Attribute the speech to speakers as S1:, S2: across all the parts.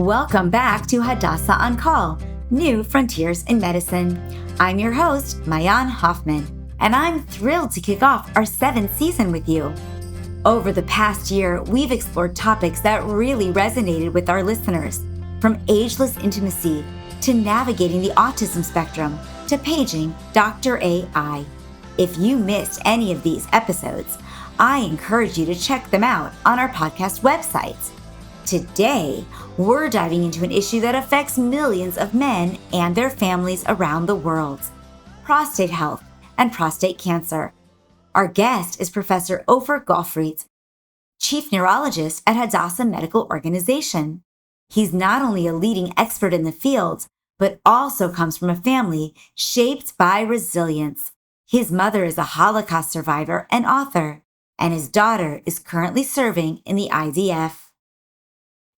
S1: Welcome back to Hadassah On Call, New Frontiers in Medicine. I'm your host, Mayan Hoffman, and I'm thrilled to kick off our 7th season with you. Over the past year, we've explored topics that really resonated with our listeners, from ageless intimacy to navigating the autism spectrum to paging Dr. AI. If you missed any of these episodes, I encourage you to check them out on our podcast websites. Today, we're diving into an issue that affects millions of men and their families around the world: prostate health and prostate cancer. Our guest is Professor Ofer Gofrit, Chief Neurologist at Hadassah Medical Organization. He's not only a leading expert in the field, but also comes from a family shaped by resilience. His mother is a Holocaust survivor and author, and his daughter is currently serving in the IDF.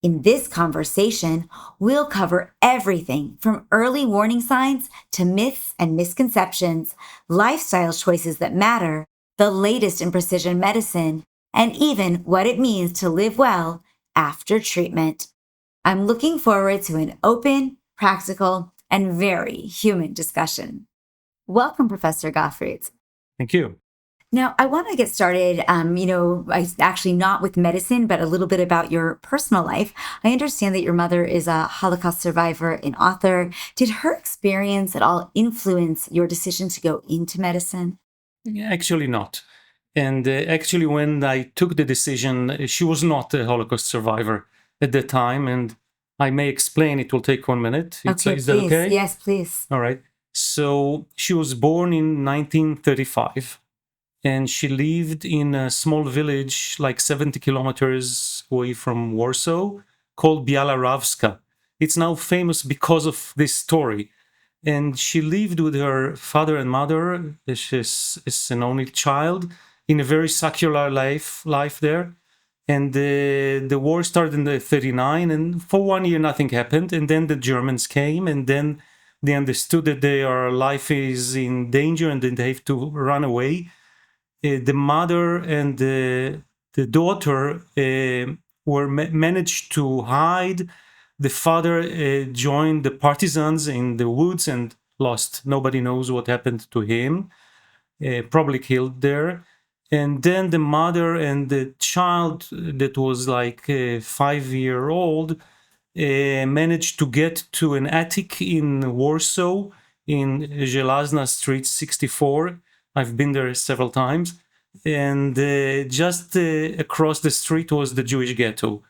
S1: In this conversation, we'll cover everything from early warning signs to myths and misconceptions, lifestyle choices that matter, the latest in precision medicine, and even what it means to live well after treatment. I'm looking forward to an open, practical, and very human discussion. Welcome, Professor Gofrit.
S2: Thank you.
S1: Now, I want to get started, actually not with medicine, but a little bit about your personal life. I understand that your mother is a Holocaust survivor and author. Did her experience at all influence your decision to go into medicine?
S2: Actually not. And actually, when I took the decision, she was not a Holocaust survivor at the time. And I may explain, it will take 1 minute.
S1: Okay,
S2: is that
S1: please.
S2: okay?
S1: Yes, please.
S2: All right. So she was born in 1935. And she lived in a small village like 70 kilometers away from Warsaw called Biała-Rawska. It's now famous because of this story. And she lived with her father and mother. She's an only child in a very secular life there. And the war started in the 39, and for 1 year nothing happened. And then the Germans came, and then they understood that their life is in danger and then they have to run away. The mother and the daughter managed to hide. The father joined the partisans in the woods and lost. Nobody knows what happened to him. Probably killed there. And then the mother and the child that was like 5-year-old managed to get to an attic in Warsaw in Żelazna Street 64. I've been there several times, and just across the street was the Jewish ghetto.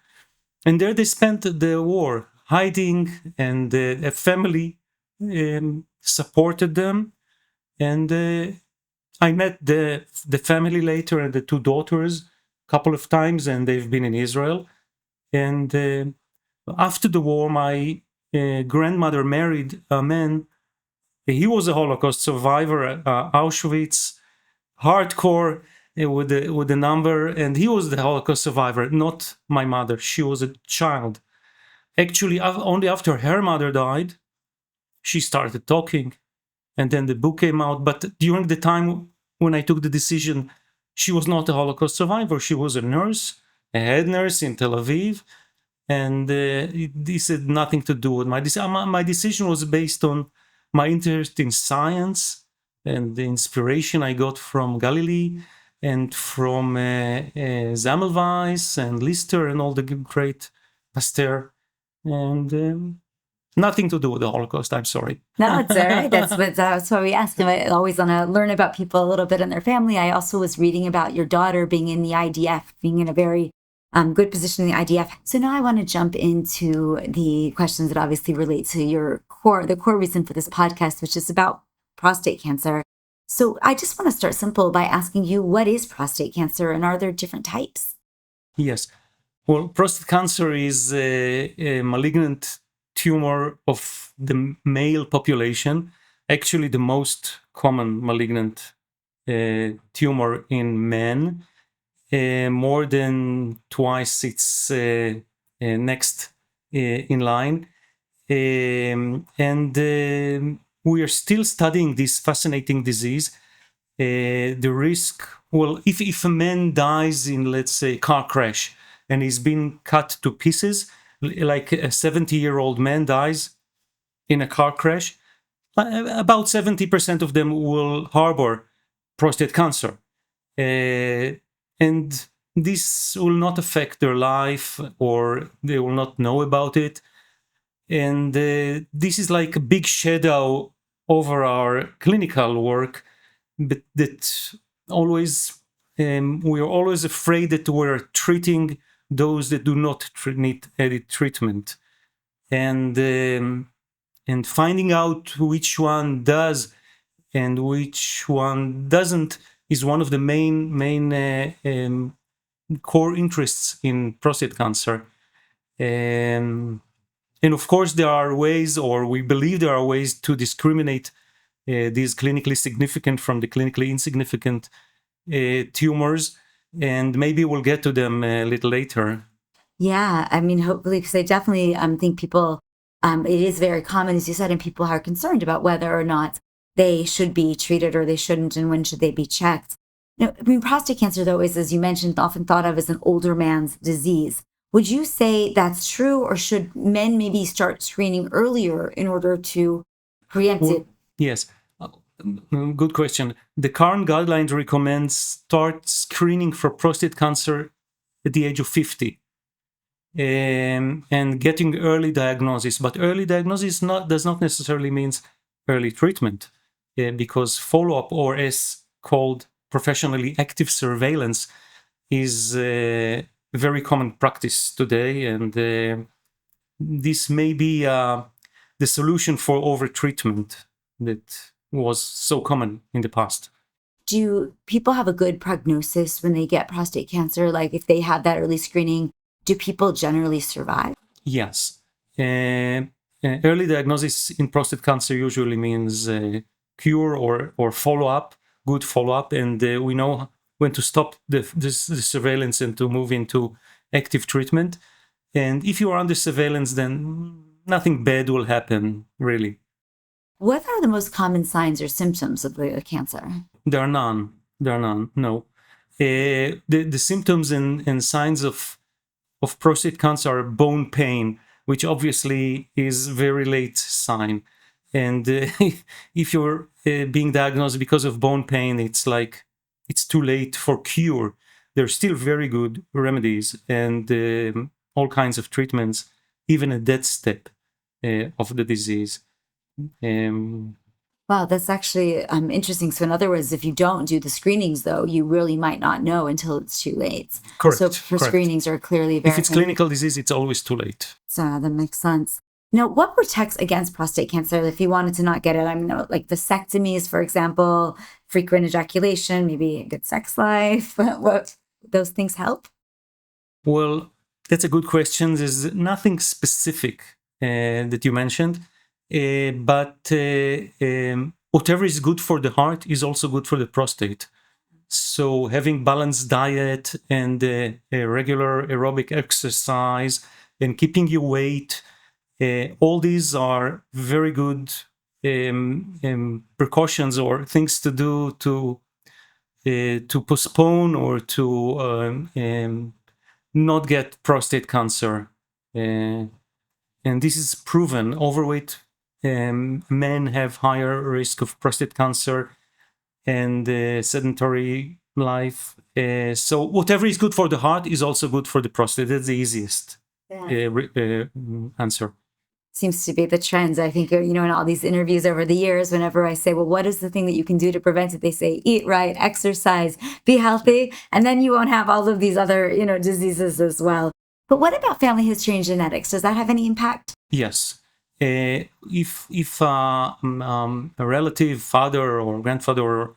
S2: And there they spent the war hiding, and a family supported them. And I met the family later and the 2 daughters a couple of times, and they've been in Israel. And after the war, my grandmother married a man. He was a Holocaust survivor, Auschwitz, hardcore with the number, and he was the Holocaust survivor, not my mother. She was a child. Actually, only after her mother died, she started talking, and then the book came out. But during the time when I took the decision, she was not a Holocaust survivor. She was a nurse, a head nurse in Tel Aviv, and this had nothing to do with my decision. My decision was based on my interest in science and the inspiration I got from Galilee and from Semmelweis and Lister and all the great Pasteur, and nothing to do with the Holocaust. I'm sorry.
S1: No, it's all right. That's why we ask. I always want to learn about people a little bit and their family. I also was reading about your daughter being in the IDF, being in a very good position in the IDF. So now I want to jump into the questions that obviously relate to the core reason for this podcast, which is about prostate cancer. So I just want to start simple by asking you, what is prostate cancer, and are there different types?
S2: Yes. Well, prostate cancer is a malignant tumor of the male population, actually the most common malignant tumor in men. More than twice its next in line. And we are still studying this fascinating disease. The risk, well, if a man dies in, let's say, car crash and he's been cut to pieces, like a 70-year-old man dies in a car crash, about 70% of them will harbor prostate cancer. And this will not affect their life, or they will not know about it. And this is like a big shadow over our clinical work, but that always we are always afraid that we're treating those that do not need any treatment, and finding out which one does and which one doesn't is one of the main core interests in prostate cancer. And of course, there are ways, or we believe there are ways, to discriminate these clinically significant from the clinically insignificant tumors, and maybe we'll get to them a little later.
S1: Yeah, I mean, hopefully, because I definitely think people, it is very common, as you said, and people are concerned about whether or not they should be treated or they shouldn't, and when should they be checked. I mean, prostate cancer, though, is, as you mentioned, often thought of as an older man's disease. Would you say that's true, or should men maybe start screening earlier in order to preempt it?
S2: Yes, good question. The current guidelines recommend start screening for prostate cancer at the age of 50. And getting early diagnosis. But early diagnosis does not necessarily mean early treatment, because follow-up, or as called professionally active surveillance, is a very common practice today, and this may be the solution for overtreatment that was so common in the past.
S1: Do people have a good prognosis when they get prostate cancer? Like, if they have that early screening, do people generally survive?
S2: Yes. Early diagnosis in prostate cancer usually means cure or follow-up, good follow-up, and we know when to stop the surveillance and to move into active treatment. And if you are under surveillance, then nothing bad will happen, really.
S1: What are the most common signs or symptoms of the cancer?
S2: There are none. No. The symptoms and signs of prostate cancer are bone pain, which obviously is very late sign. And if you're being diagnosed because of bone pain, it's like it's too late for cure. There's still very good remedies and all kinds of treatments, even at that step of the disease.
S1: Wow, that's actually interesting. So in other words, if you don't do the screenings, though, you really might not know until it's too late.
S2: Correct.
S1: So screenings are clearly very...
S2: If it's clinical disease, it's always too late.
S1: So that makes sense. Now, what protects against prostate cancer if you wanted to not get it? I mean, like vasectomies, for example, frequent ejaculation, maybe a good sex life. What those things help?
S2: Well, that's a good question. There's nothing specific that you mentioned. But whatever is good for the heart is also good for the prostate. So having balanced diet and regular aerobic exercise and keeping your weight, all these are very good precautions or things to do to postpone or to not get prostate cancer. And this is proven. Overweight men have higher risk of prostate cancer, and sedentary life. So whatever is good for the heart is also good for the prostate. That's the easiest answer.
S1: Seems to be the trends. I think, in all these interviews over the years, whenever I say, well, what is the thing that you can do to prevent it? They say, eat right, exercise, be healthy, and then you won't have all of these other, diseases as well. But what about family history and genetics? Does that have any impact?
S2: Yes. If a relative, father or grandfather, or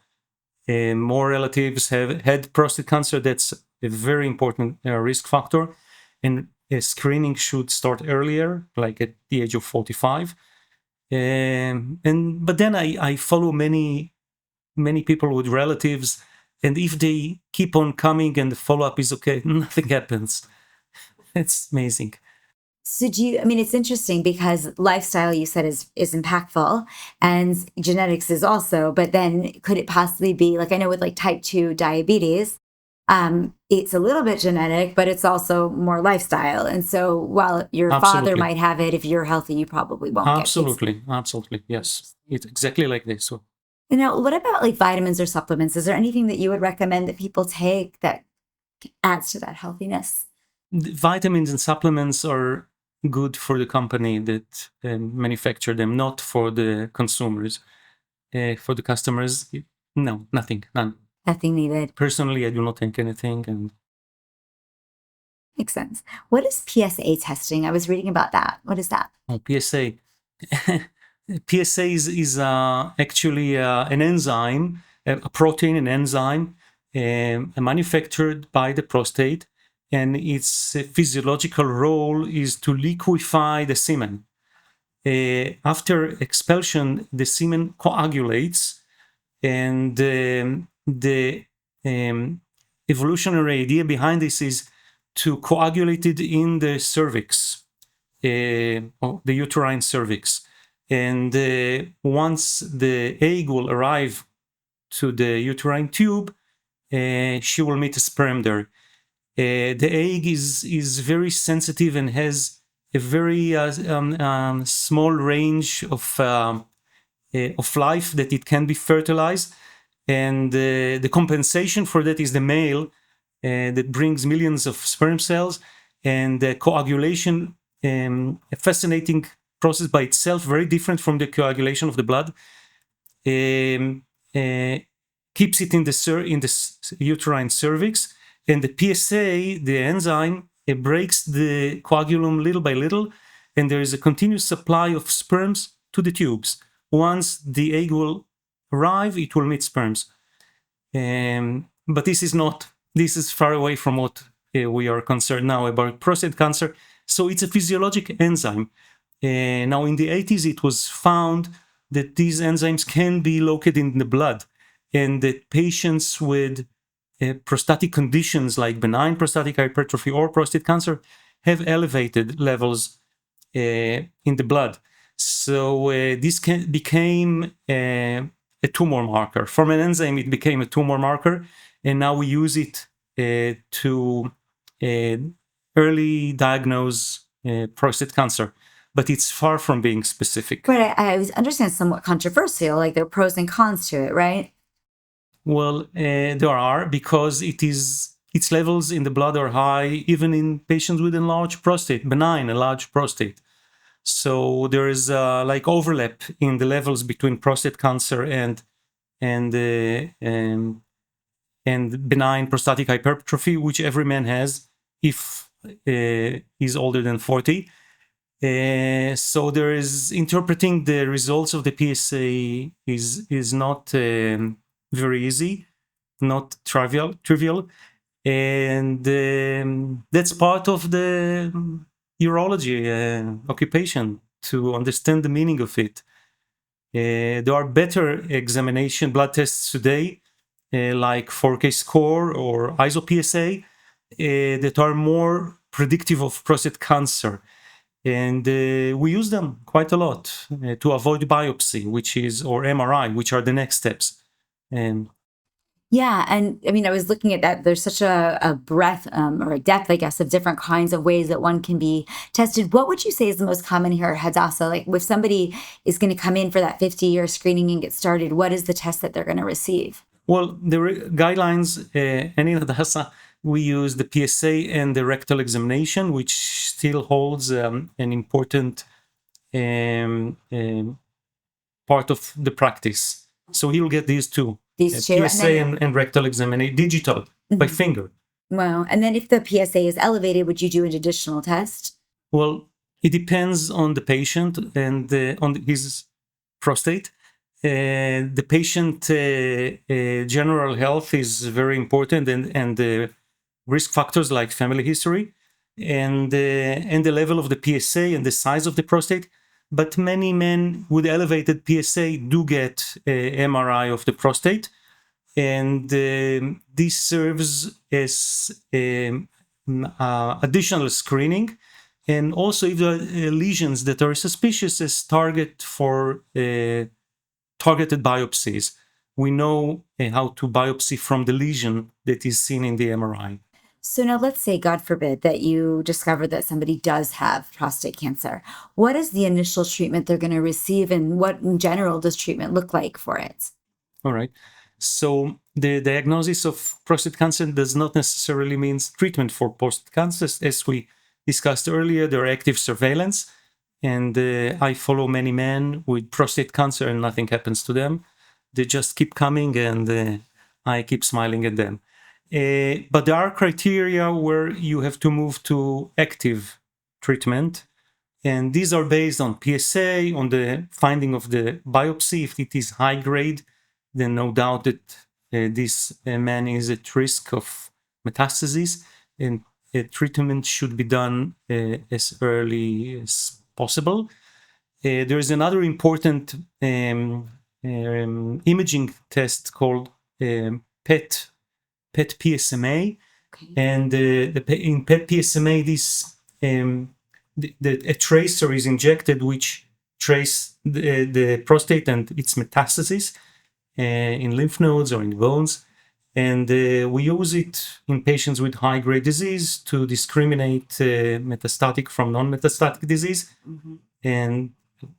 S2: more relatives have had prostate cancer, that's a very important risk factor. And screening should start earlier, like at the age of 45. But then I follow many people with relatives, and if they keep on coming and the follow-up is okay, nothing happens. It's amazing.
S1: So it's interesting because lifestyle, you said, is impactful, and genetics is also, but then could it possibly be, like, I know with like type 2 diabetes, It's a little bit genetic, but it's also more lifestyle. And so while your father
S2: Absolutely.
S1: might have it, if you're healthy, you probably won't get it.
S2: Absolutely. Yes. It's exactly like this. So,
S1: Now, what about like vitamins or supplements? Is there anything that you would recommend that people take that adds to that healthiness?
S2: the vitamins and supplements are good for the company that manufacture them, not for the consumers. For the customers, no, none.
S1: Nothing needed.
S2: Personally, I do not take anything. And
S1: Makes sense. What is PSA testing? I was reading about that. What is that?
S2: PSA. PSA is actually an enzyme, a protein, an enzyme manufactured by the prostate, and its physiological role is to liquefy the semen. After expulsion, the semen coagulates, and the evolutionary idea behind this is to coagulate it in the cervix, the uterine cervix. And once the egg will arrive to the uterine tube, she will meet a sperm there. The egg is very sensitive and has a very small range of life that it can be fertilized. And the compensation for that is the male that brings millions of sperm cells, and the coagulation, a fascinating process by itself, very different from the coagulation of the blood, keeps it in the uterine cervix, and the PSA, the enzyme, it breaks the coagulum little by little, and there is a continuous supply of sperms to the tubes. Once the egg will arrive, it will meet sperms. But this is far away from what we are concerned now about prostate cancer. So it's a physiologic enzyme. Now in the 80s, it was found that these enzymes can be located in the blood, and that patients with prostatic conditions like benign prostatic hypertrophy or prostate cancer have elevated levels in the blood. So this became a tumor marker. From an enzyme, it became a tumor marker, and now we use it to early diagnose prostate cancer. But it's far from being specific.
S1: But I understand somewhat controversial, like there are pros and cons to it, right?
S2: Well, there are, because its levels in the blood are high, even in patients with enlarged prostate, benign enlarged prostate. So there is like overlap in the levels between prostate cancer and benign prostatic hypertrophy, which every man has if he's older than 40. So there is interpreting the results of the PSA is not very easy, not trivial, and that's part of the urology occupation, to understand the meaning of it. There are better examination blood tests today, like 4K score or ISO-PSA, that are more predictive of prostate cancer. And we use them quite a lot to avoid biopsy, or MRI, which are the next steps.
S1: Yeah, and I mean, I was looking at that. There's such a breadth or a depth, I guess, of different kinds of ways that one can be tested. What would you say is the most common here at Hadassah? Like, if somebody is going to come in for that 50-year screening and get started, what is the test that they're going to receive?
S2: Well, the guidelines, and in Hadassah, we use the PSA and the rectal examination, which still holds an important part of the practice. So he'll get these two. PSA and rectal examination, digital, by finger.
S1: Wow. And then if the PSA is elevated, would you do an additional test?
S2: Well, it depends on the patient and on his prostate. The patient general health is very important, and the risk factors like family history and the level of the PSA and the size of the prostate. But many men with elevated PSA do get MRI of the prostate, and this serves as additional screening, and also if there are lesions that are suspicious, as target for targeted biopsies. we know how to biopsy from the lesion that is seen in the MRI.
S1: So now let's say, God forbid, that you discover that somebody does have prostate cancer. What is the initial treatment they're going to receive, and what in general does treatment look like for it?
S2: All right. So the diagnosis of prostate cancer does not necessarily mean treatment for prostate cancer. As we discussed earlier, there are active surveillance, and I follow many men with prostate cancer and nothing happens to them. They just keep coming, and I keep smiling at them. But there are criteria where you have to move to active treatment. And these are based on PSA, on the finding of the biopsy. If it is high grade, then no doubt that this man is at risk of metastasis, and treatment should be done as early as possible. There is another important imaging test called PET PSMA,
S1: Okay.
S2: and in PET PSMA, this a tracer is injected which trace the prostate and its metastasis in lymph nodes or in bones, and we use it in patients with high-grade disease to discriminate metastatic from non-metastatic disease, and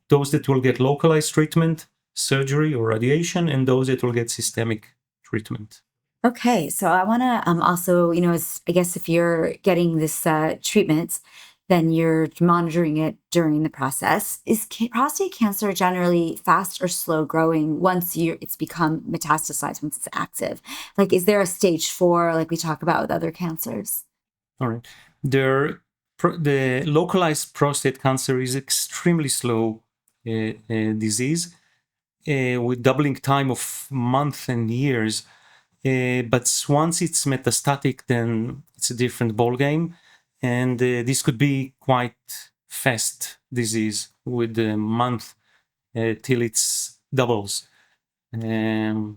S2: those that will get localized treatment, surgery or radiation, and those that will get systemic treatment.
S1: Okay, so I want to also, I guess if you're getting this treatment, then you're monitoring it during the process. Is prostate cancer generally fast or slow growing once it's become metastasized, once it's active? Like, is there a stage 4, like we talk about with other cancers?
S2: All right. The localized prostate cancer is extremely slow disease with doubling time of months and years. But once it's metastatic, then it's a different ballgame. And this could be quite fast disease with a month till it's doubles. But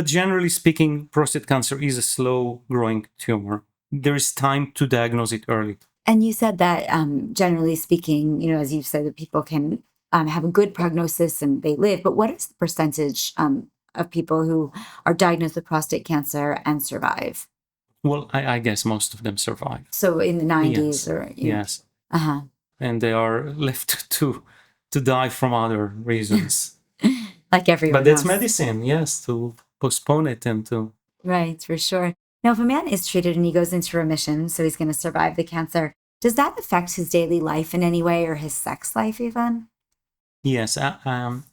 S2: generally speaking, prostate cancer is a slow growing tumor. There is time to diagnose it early.
S1: And you said that generally speaking, as you said, that people can have a good prognosis and they live. But what is the percentage of people who are diagnosed with prostate cancer and survive?
S2: Well, I guess most of them survive.
S1: So in the 90s,
S2: Yes.
S1: or
S2: Yes.
S1: Uh-huh.
S2: And they are left to die from other reasons.
S1: Like everyone
S2: But that's
S1: else.
S2: medicine, yes, to postpone it and to...
S1: Right, for sure. Now, if a man is treated and he goes into remission, so he's going to survive the cancer, does that affect his daily life in any way, or his sex life even?
S2: Yes.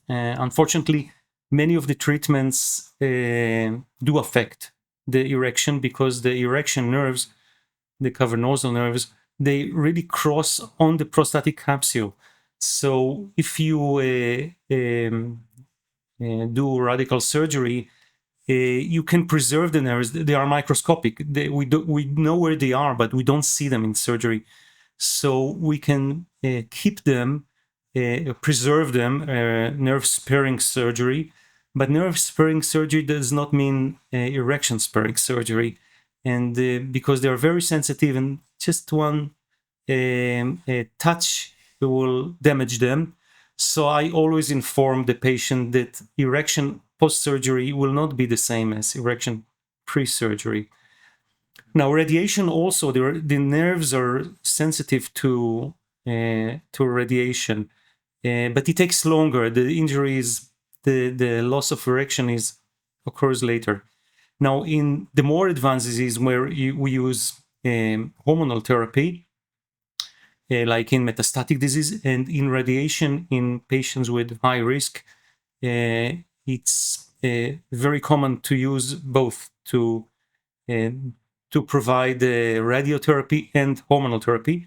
S2: Unfortunately, many of the treatments do affect the erection, because the erection nerves, the cavernosal nerves, they really cross on the prostatic capsule. So if you do radical surgery, you can preserve the nerves. They are microscopic. We know where they are, but we don't see them in surgery. So we can keep them, preserve them, nerve sparing surgery. But nerve sparing surgery does not mean erection sparing surgery. And because they are very sensitive, and just one touch will damage them. So I always inform the patient that erection post-surgery will not be the same as erection pre-surgery. Now, radiation also, the nerves are sensitive to radiation, but it takes longer. The injury is, the loss of erection occurs later. Now, in the more advanced disease where we use hormonal therapy, like in metastatic disease and in radiation in patients with high risk, it's very common to use both to provide radiotherapy and hormonal therapy.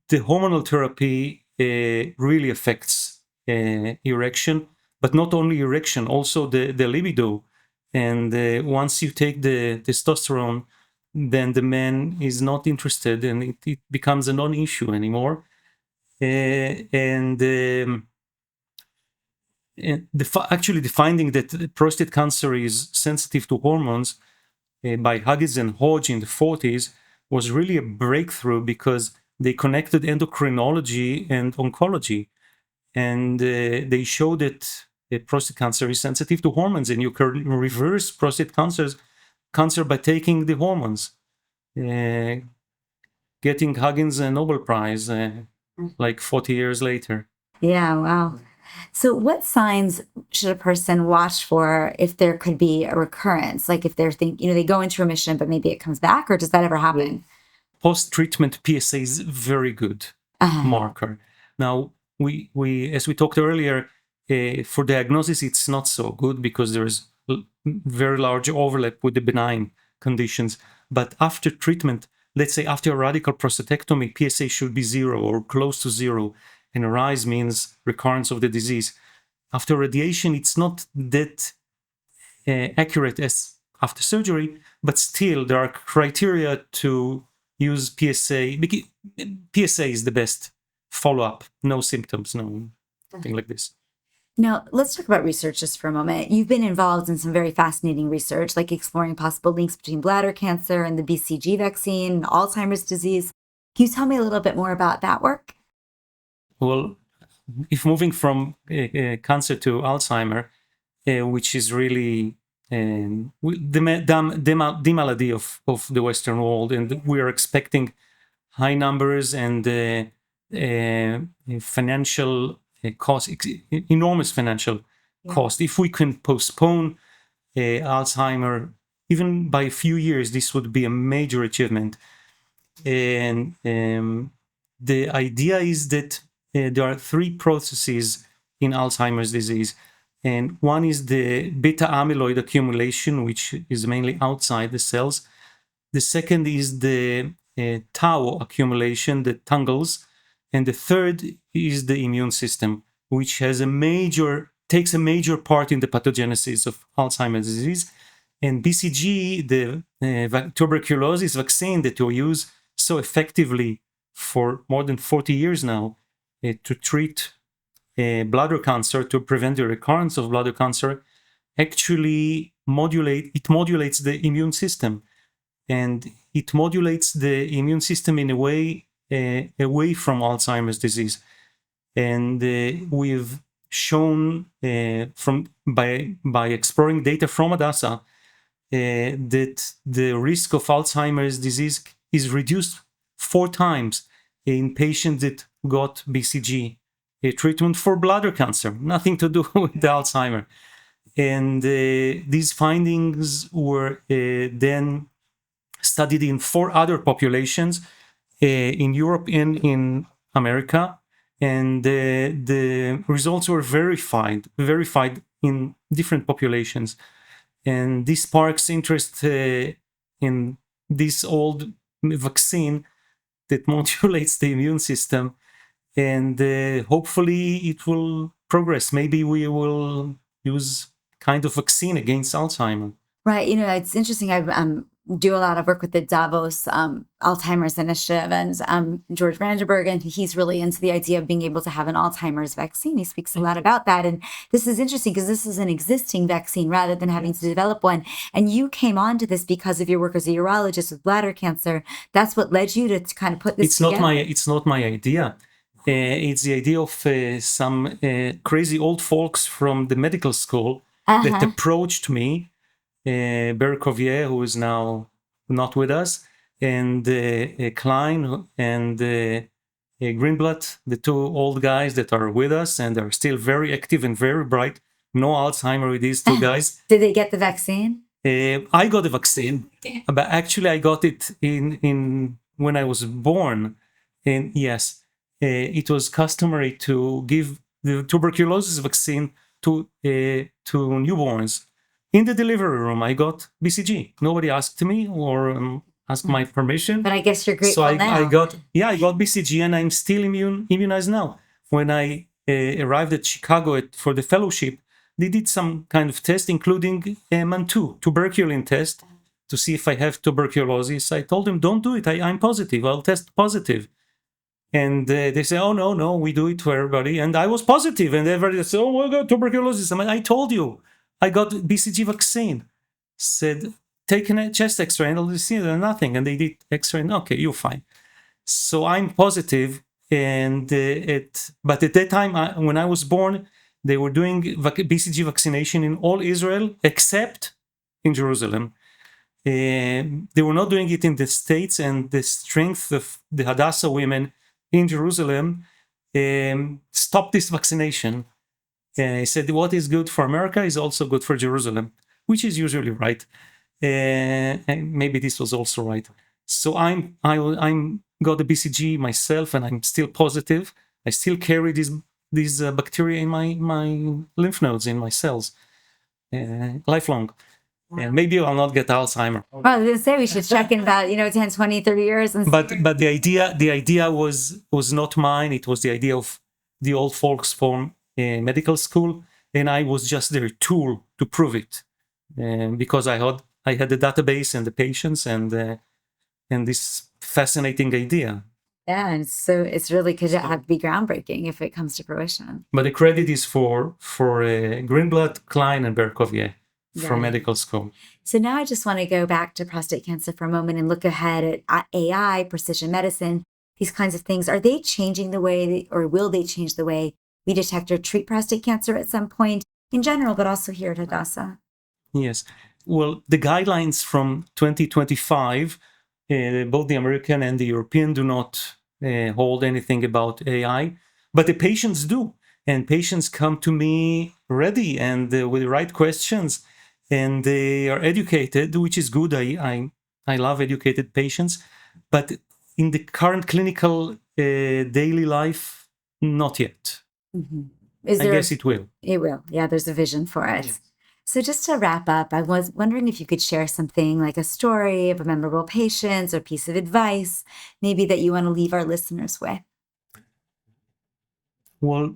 S2: The hormonal therapy really affects erection, but not only erection, also the libido. And once you take the testosterone, then the man is not interested, and it becomes a non-issue anymore. Actually, the finding that prostate cancer is sensitive to hormones by Huggins and Hodge in the 40s was really a breakthrough, because they connected endocrinology and oncology, and they showed that prostate cancer is sensitive to hormones, and you can reverse prostate cancer by taking the hormones. Getting Huggins a Nobel Prize like 40 years later.
S1: Yeah, wow. So what signs should a person watch for if there could be a recurrence? Like if they're they go into remission, but maybe it comes back, or does that ever happen?
S2: Post-treatment PSA is very good marker. Now, we as we talked earlier, for diagnosis, it's not so good because there's very large overlap with the benign conditions. But after treatment, let's say after a radical prostatectomy, PSA should be 0 or close to 0. And a rise means recurrence of the disease. After radiation, it's not that accurate as after surgery, but still there are criteria to use PSA. PSA is the best follow-up, no symptoms, no thing like this.
S1: Now, let's talk about research just for a moment. You've been involved in some very fascinating research, like exploring possible links between bladder cancer and the BCG vaccine and Alzheimer's disease. Can you tell me a little bit more about that work?
S2: Well, if moving from cancer to Alzheimer, which is really the malady of the Western world, and we are expecting high numbers and financial cost, enormous financial cost. If we can postpone Alzheimer even by a few years, this would be a major achievement. And the idea is that there are 3 processes in Alzheimer's disease. And one is the beta amyloid accumulation, which is mainly outside the cells. The second is the tau accumulation, the tangles. And the third is the immune system, which takes a major part in the pathogenesis of Alzheimer's disease. And BCG, the tuberculosis vaccine that we use so effectively for more than 40 years now to treat bladder cancer, to prevent the recurrence of bladder cancer, actually modulates the immune system. And it modulates the immune system in a way away from Alzheimer's disease. And we've shown by exploring data from Hadassah that the risk of Alzheimer's disease is reduced 4 times in patients that got BCG treatment for bladder cancer, nothing to do with the Alzheimer. And these findings were then studied in 4 other populations in Europe and in America. And the results were verified in different populations. And this sparks interest in this old vaccine that modulates the immune system. And hopefully it will progress. Maybe we will use kind of vaccine against Alzheimer.
S1: Right. It's interesting. I do a lot of work with the Davos Alzheimer's Initiative and George Brandenburg, and he's really into the idea of being able to have an Alzheimer's vaccine. He speaks a lot about that. And this is interesting because this is an existing vaccine rather than having to develop one. And you came onto this because of your work as a urologist with bladder cancer. That's what led you to kind of put this together.
S2: It's not my idea. It's the idea of some crazy old folks from the medical school that approached me. Berkovier, who is now not with us, and Klein and Greenblatt, the 2 old guys that are with us and are still very active and very bright. No Alzheimer with these 2 guys.
S1: Did they get the vaccine?
S2: I got the vaccine, but actually I got it in when I was born. And yes, it was customary to give the tuberculosis vaccine to newborns. In the delivery room, I got BCG. Nobody asked me or asked my permission.
S1: But I guess you're grateful now.
S2: I got BCG, and I'm still immunized now. When I arrived at Chicago for the fellowship, they did some kind of test, including MAN2, tuberculin test, to see if I have tuberculosis. I told them, don't do it. I'm positive. I'll test positive. And they say, oh, no, we do it for everybody. And I was positive, and everybody said, oh, I got tuberculosis. I told you. I got BCG vaccine. Said, take a chest x-ray and they'll see nothing. And they did x-ray and okay, you're fine. So I'm positive. And but at that time, when I was born, They were doing BCG vaccination in all Israel except in Jerusalem. They were not doing it in the States, and the strength of the Hadassah women in Jerusalem stopped this vaccination. He said, what is good for America is also good for Jerusalem, which is usually right. And maybe this was also right. So I'm got the BCG myself, and I'm still positive. I still carry these bacteria in my lymph nodes, in my cells, lifelong. Wow. And maybe I'll not get Alzheimer.
S1: Well, I was going to say we should check in about 10, 20, 30 years.
S2: But the idea was not mine. It was the idea of the old folks from medical school, and I was just their tool to prove it. Because I had the database and the patients and this fascinating idea.
S1: Yeah, and so it's really could have to be groundbreaking if it comes to fruition.
S2: But the credit is for Greenblatt, Klein, and Berkovier from medical school.
S1: So now I just want to go back to prostate cancer for a moment and look ahead at AI, precision medicine, these kinds of things. Are they changing the way, or will they change the way we detect or treat prostate cancer at some point in general, but also here at Hadassah?
S2: Yes. Well, the guidelines from 2025, both the American and the European do not hold anything about AI, but the patients do. And patients come to me ready and with the right questions, and they are educated, which is good. I love educated patients, but in the current clinical daily life, not yet.
S1: Mm-hmm.
S2: I guess it will.
S1: It will. Yeah, there's a vision for it. Yes. So just to wrap up, I was wondering if you could share something like a story of a memorable patient or piece of advice, maybe that you want to leave our listeners with.
S2: Well,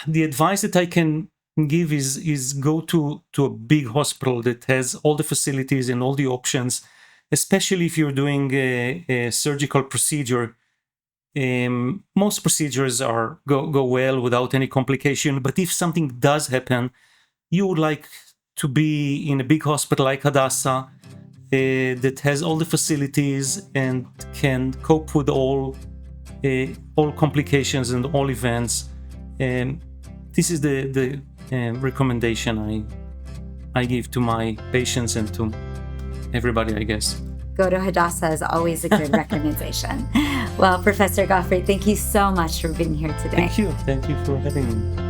S2: the advice that I can give is go to a big hospital that has all the facilities and all the options, especially if you're doing a surgical procedure. Most procedures go well without any complication, but if something does happen, you would like to be in a big hospital like Hadassah that has all the facilities and can cope with all complications and all events. This is the recommendation I give to my patients and to everybody, I guess.
S1: Go to Hadassah is always a good recommendation. Well, Professor Gofrit, thank you so much for being here today.
S2: Thank you for having me.